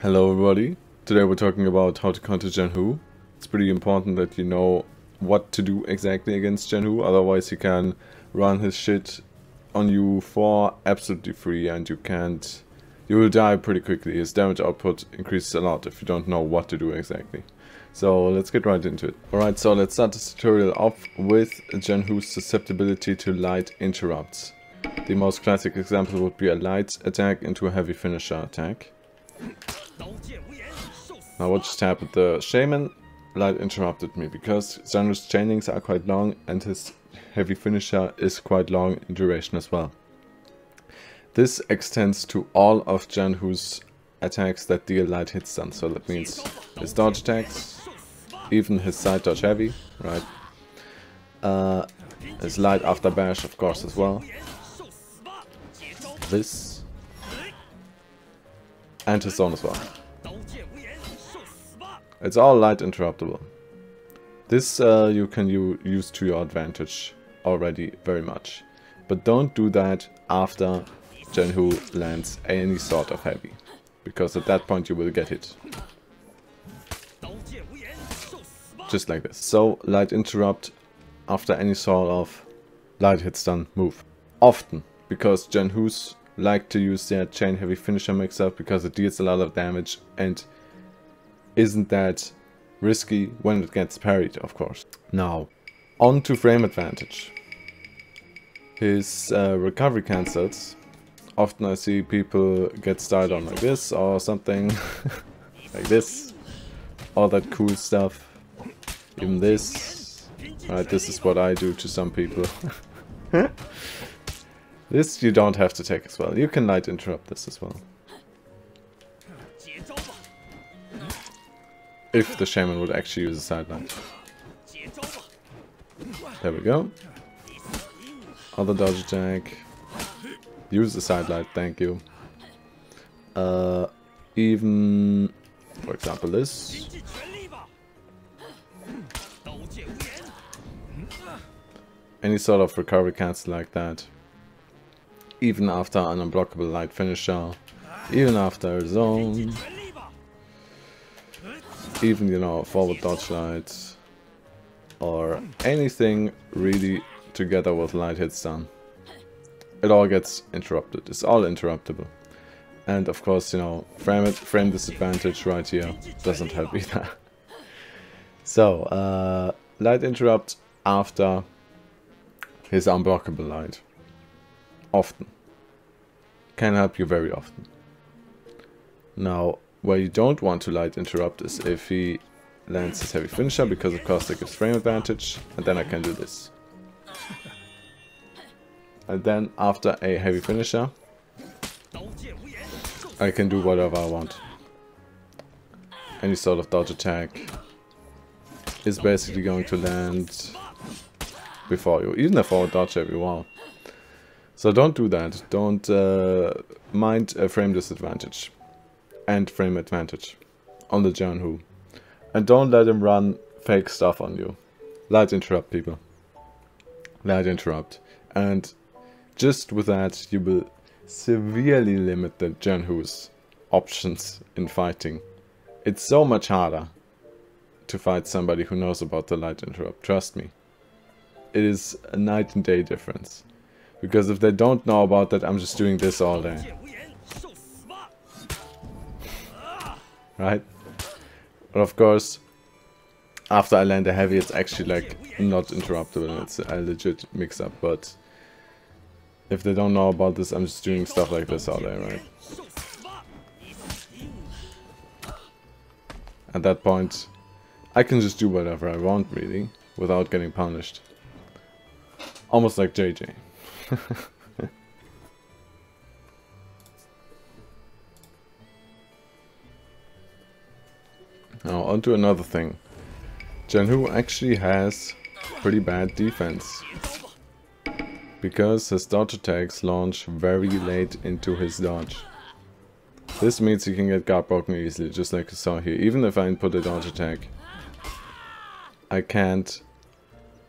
Hello everybody, today we're talking about how to counter Zhanhu. It's pretty important that you know what to do exactly against Zhanhu, otherwise he can run his shit on you for absolutely free and you will die pretty quickly. His damage output increases a lot if you don't know what to do exactly. So let's get right into it. Alright, so let's start this tutorial off with Zhanhu's susceptibility to light interrupts. The most classic example would be a light attack into a heavy finisher attack. Now what just happened? The shaman light interrupted me because Zhanhu's chainings are quite long and his heavy finisher is quite long in duration as well. This extends to all of Zhanhu's attacks that deal light hit stun, so that means his dodge attacks, even his side dodge heavy, right? His light after bash of course as well. This and his zone as well. It's all light interruptible. This you can use to your advantage already very much. But don't do that after Zhanhu lands any sort of heavy, because at that point you will get hit. Just like this. So light interrupt after any sort of light hit stun move. Often, because Zhanhu's like to use their chain heavy finisher mix-up because it deals a lot of damage and isn't that risky when it gets parried, of course. Now, on to frame advantage. His recovery cancels. Often I see people get started on like this or something, like this, all that cool stuff. Even this. Right, this is what I do to some people. This you don't have to take as well. You can light interrupt this as well. If the shaman would actually use a side light. There we go. Other dodge attack. Use the side light, thank you. Even, for example, this. Any sort of recovery cancel like that. Even after an unblockable light finisher. Even after a zone. Even, you know, forward dodge light. Or anything really together with light hit stun. It all gets interrupted. It's all interruptible. And of course, you know, frame disadvantage right here doesn't help either. So, light interrupt after his unblockable light. Often. Can help you very often. Now, where you don't want to light interrupt is if he lands his heavy finisher, because of course that gives frame advantage, and then I can do this. And then after a heavy finisher, I can do whatever I want. Any sort of dodge attack is basically going to land before you. Even a forward dodge heavy, wow. So don't do that. Don't mind a frame disadvantage and frame advantage on the Zhanhu. And don't let him run fake stuff on you. Light interrupt, people. Light interrupt. And just with that, you will severely limit the Zhanhu's options in fighting. It's so much harder to fight somebody who knows about the light interrupt. Trust me. It is a night and day difference. Because if they don't know about that, I'm just doing this all day. Right? But of course, after I land a heavy, it's actually like not interruptible. It's a legit mix-up. But if they don't know about this, I'm just doing stuff like this all day, right? At that point, I can just do whatever I want, really, without getting punished. Almost like JJ. Now on to another thing. Zhanhu actually has pretty bad defense. Because his dodge attacks launch very late into his dodge. This means he can get guard broken easily, just like you saw here. Even if I input a dodge attack, I can't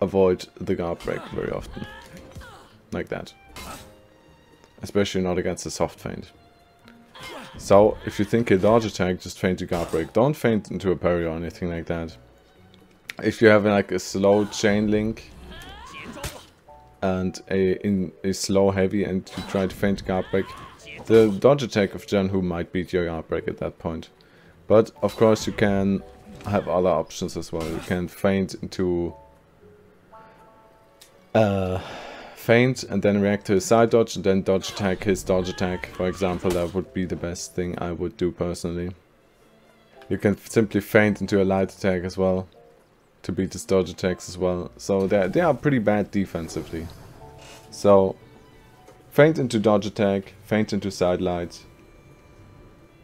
avoid the guard break very often. Like that. Especially not against a soft feint. So if you think a dodge attack, just feint to guard break. Don't feint into a parry or anything like that. If you have like a slow chain link and a slow heavy and you try to feint guard break, the dodge attack of Zhanhu might beat your guard break at that point. But of course you can have other options as well. You can feint into feint and then react to his side dodge and then dodge attack his dodge attack, for example. That would be the best thing I would do personally. You can simply feint into a light attack as well to beat his dodge attacks as well. So they are pretty bad defensively. So feint into dodge attack, feint into side light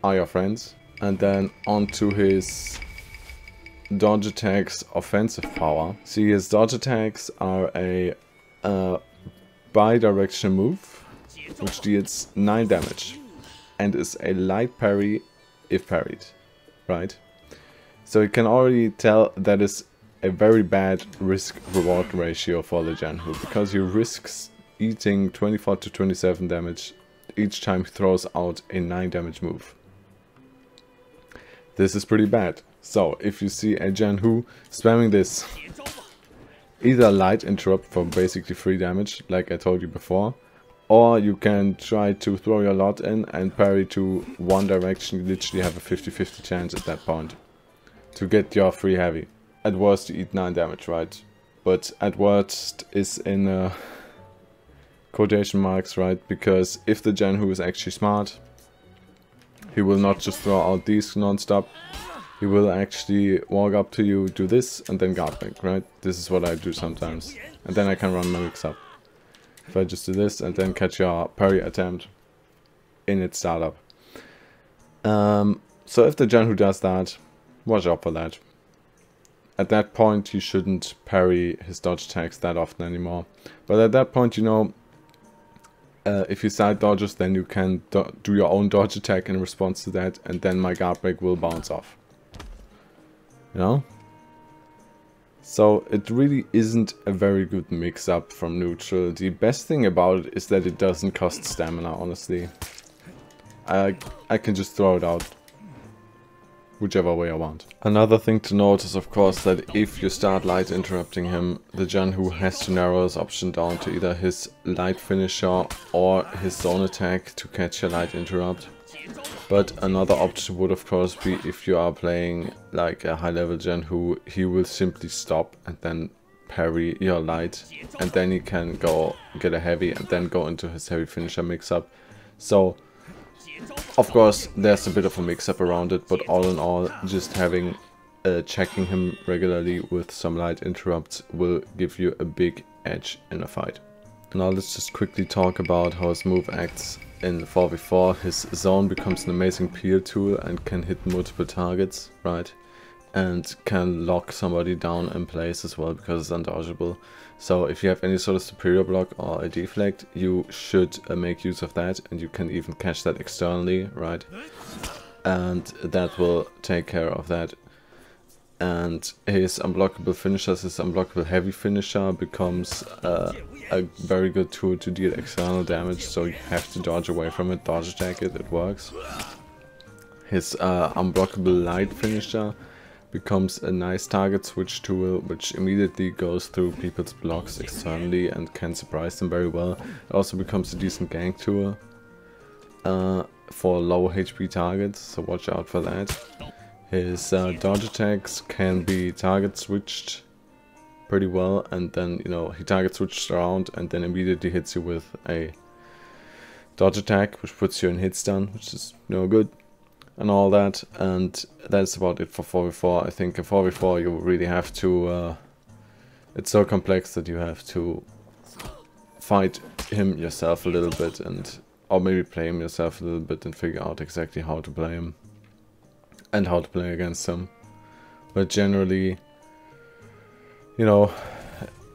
are your friends. And then onto his dodge attacks offensive power. See, his dodge attacks are a bi-directional move, which deals 9 damage and is a light parry if parried, right? So you can already tell that is a very bad risk-reward ratio for the Zhanhu, because he risks eating 24 to 27 damage each time he throws out a 9 damage move. This is pretty bad. So if you see a Zhanhu spamming this, either light interrupt for basically 3 damage, like I told you before, or you can try to throw your lot in and parry to one direction. You literally have a 50-50 chance at that point to get your free heavy. At worst you eat 9 damage, right? But at worst is in quotation marks, right? Because if the Zhanhu is actually smart, he will not just throw out these non-stop. He will actually walk up to you, do this, and then guard back, right? This is what I do sometimes. And then I can run my mix up. If I just do this and then catch your parry attempt in its startup. So if the Zhanhu does that, watch out for that. At that point you shouldn't parry his dodge attacks that often anymore. But at that point, you know, if you side dodges, then you can do your own dodge attack in response to that, and then my guard break will bounce off. You know? So it really isn't a very good mix-up from neutral. The best thing about it is that it doesn't cost stamina, honestly. I can just throw it out whichever way I want. Another thing to note is of course that if you start light interrupting him, the Zhanhu has to narrow his option down to either his light finisher or his zone attack to catch a light interrupt. But another option would of course be if you are playing like a high level Zhanhu, he will simply stop and then parry your light, and then he can go get a heavy and then go into his heavy finisher mix up. So of course there's a bit of a mix up around it, but all in all, just having checking him regularly with some light interrupts will give you a big edge in a fight. Now let's just quickly talk about how his move acts in 4v4. His zone becomes an amazing peel tool and can hit multiple targets, right? And can lock somebody down in place as well because it's undodgeable. So if you have any sort of superior block or a deflect, you should make use of that, and you can even catch that externally, right? And that will take care of that. And his unblockable finishers, his unblockable heavy finisher becomes a very good tool to deal external damage, so you have to dodge away from it, dodge attack it, it works. His unblockable light finisher becomes a nice target switch tool, which immediately goes through people's blocks externally and can surprise them very well. It also becomes a decent gank tool for low HP targets, so watch out for that. His dodge attacks can be target switched pretty well, and then, you know, he target switches around and then immediately hits you with a dodge attack, which puts you in hit stun, which is, you know, good. And all that, and that's about it for 4v4. I think in 4v4 you really have to, it's so complex that you have to fight him yourself a little bit, and or maybe play him yourself a little bit and figure out exactly how to play him and how to play against him. But generally, you know,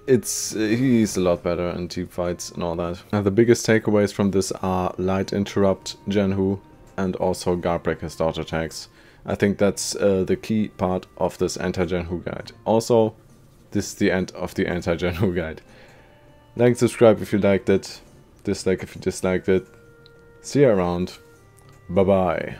he's a lot better in team fights and all that. Now the biggest takeaways from this are light interrupt Zhanhu and also guard breakers dodge attacks. I think that's the key part of this anti-Zhanhu guide. Also, this is the end of the anti-Zhanhu guide. Like, subscribe if you liked it, dislike if you disliked it. See you around. Bye-bye.